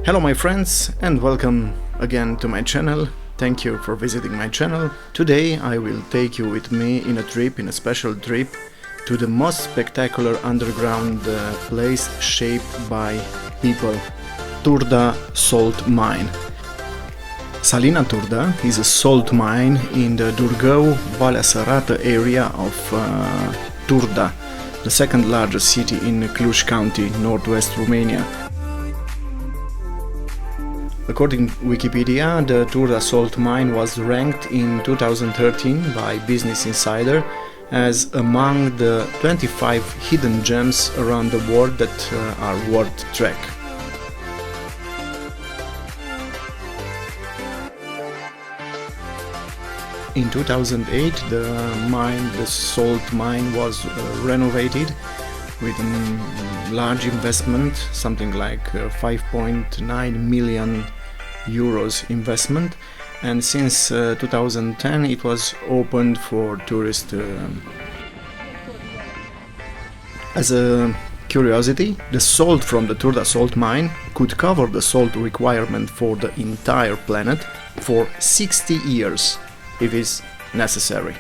Hello my friends and welcome again to my channel. Thank you for visiting my channel. Today I will take you with me in a special trip to the most spectacular underground place shaped by people, Turda salt mine. Salina Turda is a salt mine in the Durgău-Valea Sărată area of Turda, the second largest city in Cluj County, northwest Romania. According to Wikipedia, the Turda salt mine was ranked in 2013 by Business Insider as among the 25 hidden gems around the world that are worth track. In 2008, the salt mine was renovated with a large investment, something like 5.9 million euros investment, and since 2010 it was opened for tourists. As a curiosity, the salt from the Turda salt mine could cover the salt requirement for the entire planet for 60 years if it's necessary.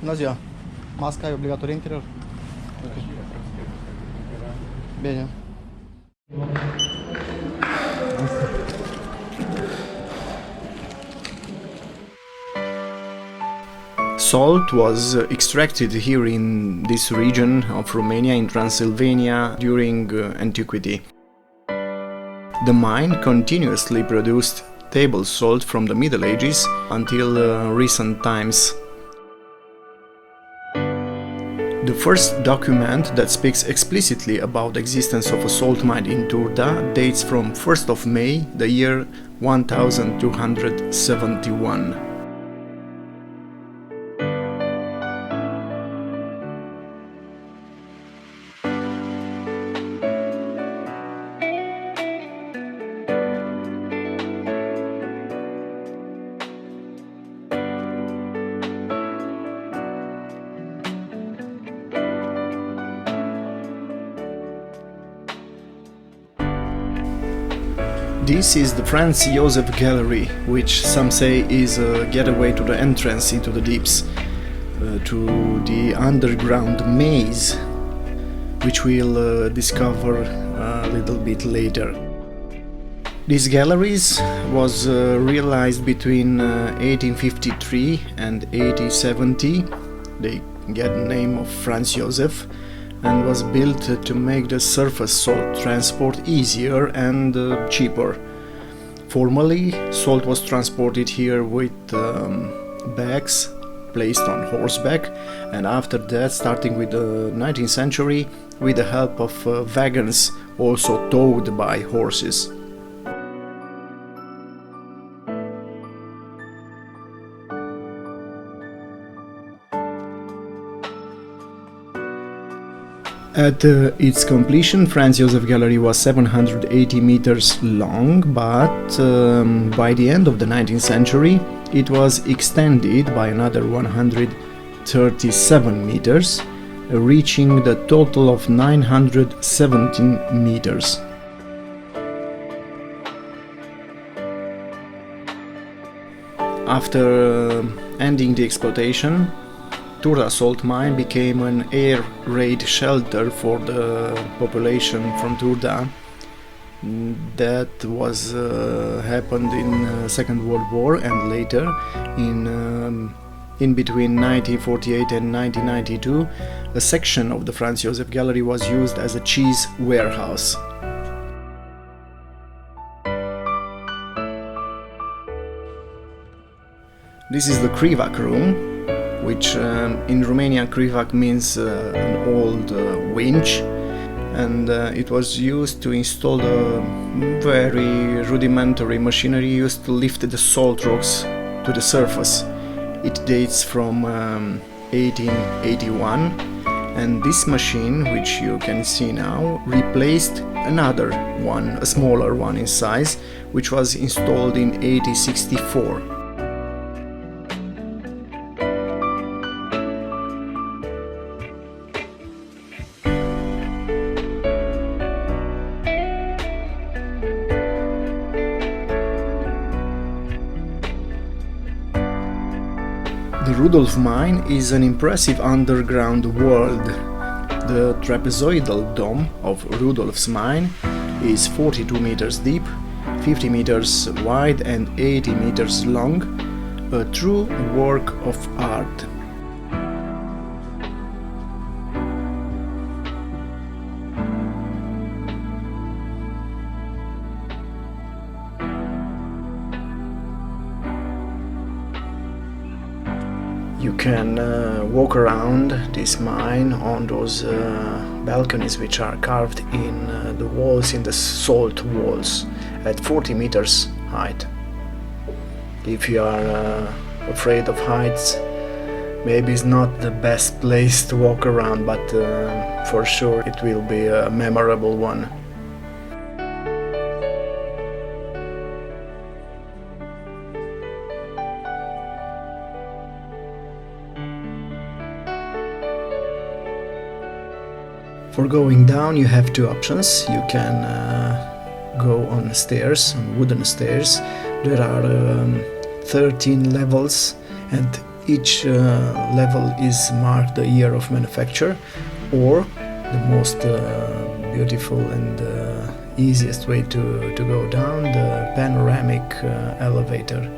Bună ziua! Masca e obligatorie în interior? Ok. Bine. Salt was extracted here in this region of Romania, in Transylvania, during antiquity. The mine continuously produced table salt from the Middle Ages until recent times. The first document that speaks explicitly about the existence of a salt mine in Turda dates from 1st of May, the year 1271. This is the Franz Joseph gallery, which some say is a getaway to the entrance into the deeps, to the underground maze, which we'll discover a little bit later. These galleries was realized between 1853 and 1870. They get the name of Franz Joseph, and was built to make the surface salt transport easier and cheaper. Formerly, salt was transported here with bags placed on horseback, and after that, starting with the 19th century, with the help of wagons also towed by horses. At its completion, Franz Joseph Gallery was 780 meters long, but by the end of the 19th century it was extended by another 137 meters, reaching the total of 917 meters. After ending the exploitation, Turda salt mine became an air raid shelter for the population from Turda. That was happened in Second World War, and later in between 1948 and 1992 a section of the Franz Joseph Gallery was used as a cheese warehouse. This is the Crivac room, which in Romania Crivac means an old winch, and it was used to install the very rudimentary machinery used to lift the salt rocks to the surface. It dates from 1881, and this machine, which you can see now, replaced another one, a smaller one in size, which was installed in 1864. Rudolf mine is an impressive underground world. The trapezoidal dome of Rudolf's mine is 42 meters deep, 50 meters wide and 80 meters long, a true work of art. You can walk around this mine on those balconies which are carved in the walls, in the salt walls, at 40 meters height. If you are afraid of heights, maybe it's not the best place to walk around, but for sure it will be a memorable one. For going down you have two options. You can go on stairs, on wooden stairs. There are 13 levels and each level is marked the year of manufacture, or the most beautiful and easiest way to go down, the panoramic elevator.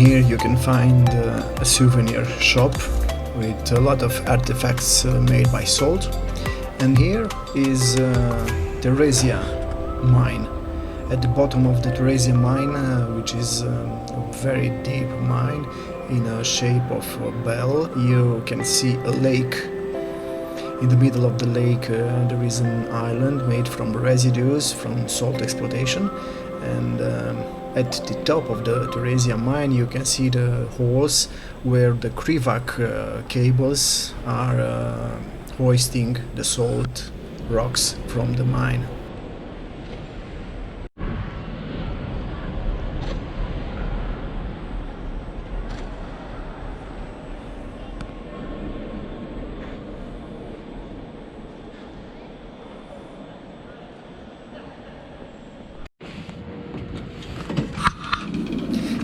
here you can find a souvenir shop with a lot of artifacts made by salt. And here is Teresia mine. At the bottom of the Teresia mine, which is a very deep mine in a shape of a bell, you can see a lake. In the middle of the lake there is an island made from residues from salt exploitation, and at the top of the Teresia mine you can see the holes where the Crivac cables are hoisting the salt rocks from the mine.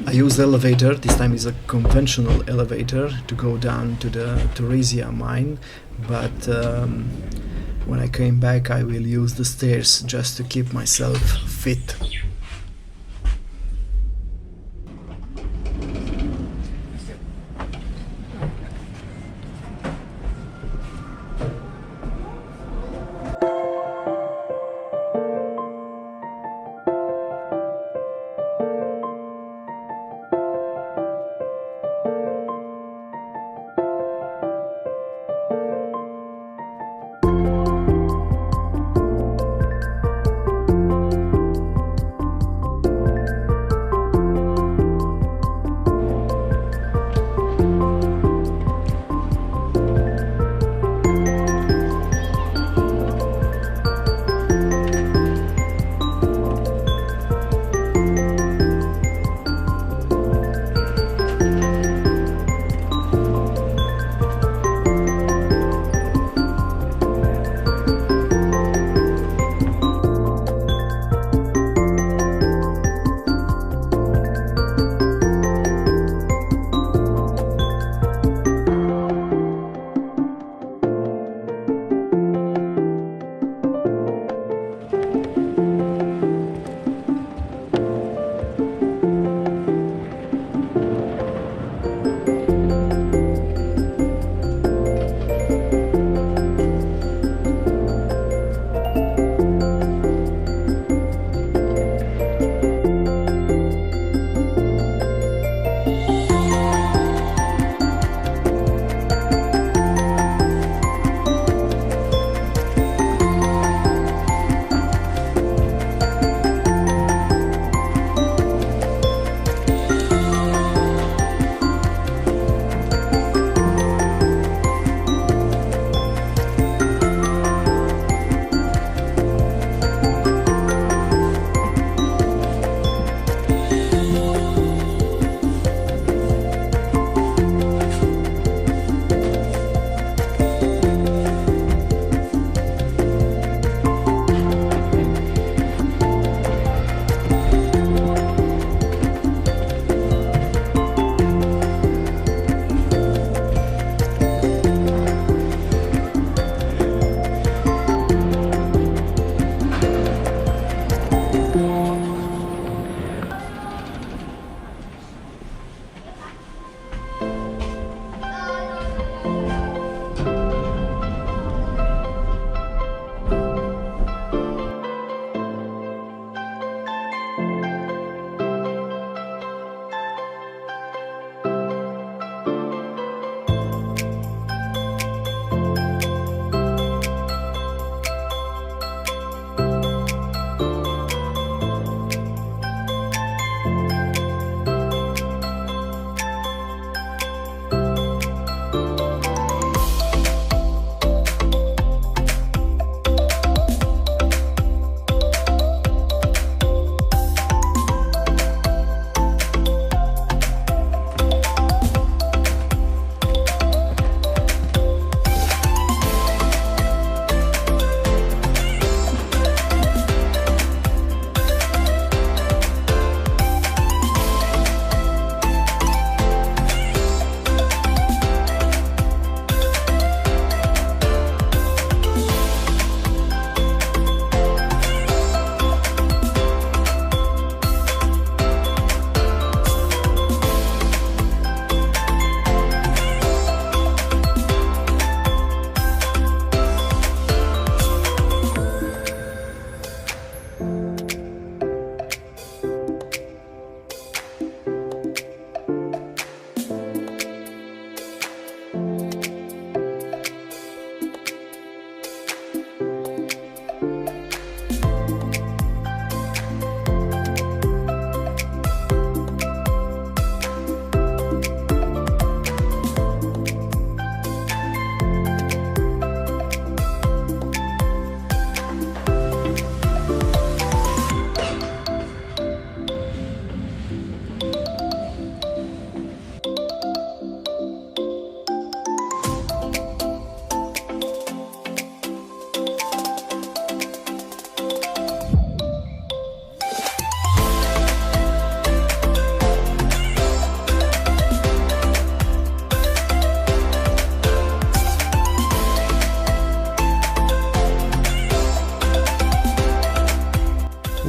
I used the elevator, this time is a conventional elevator, to go down to the Teresia mine, but when I came back I will use the stairs just to keep myself fit.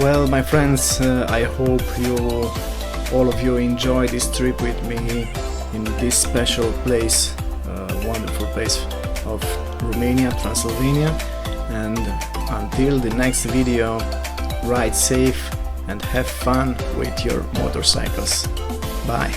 Well, my friends, I hope all of you enjoy this trip with me in this special place, wonderful place of Romania, Transylvania. And until the next video, ride safe and have fun with your motorcycles. Bye.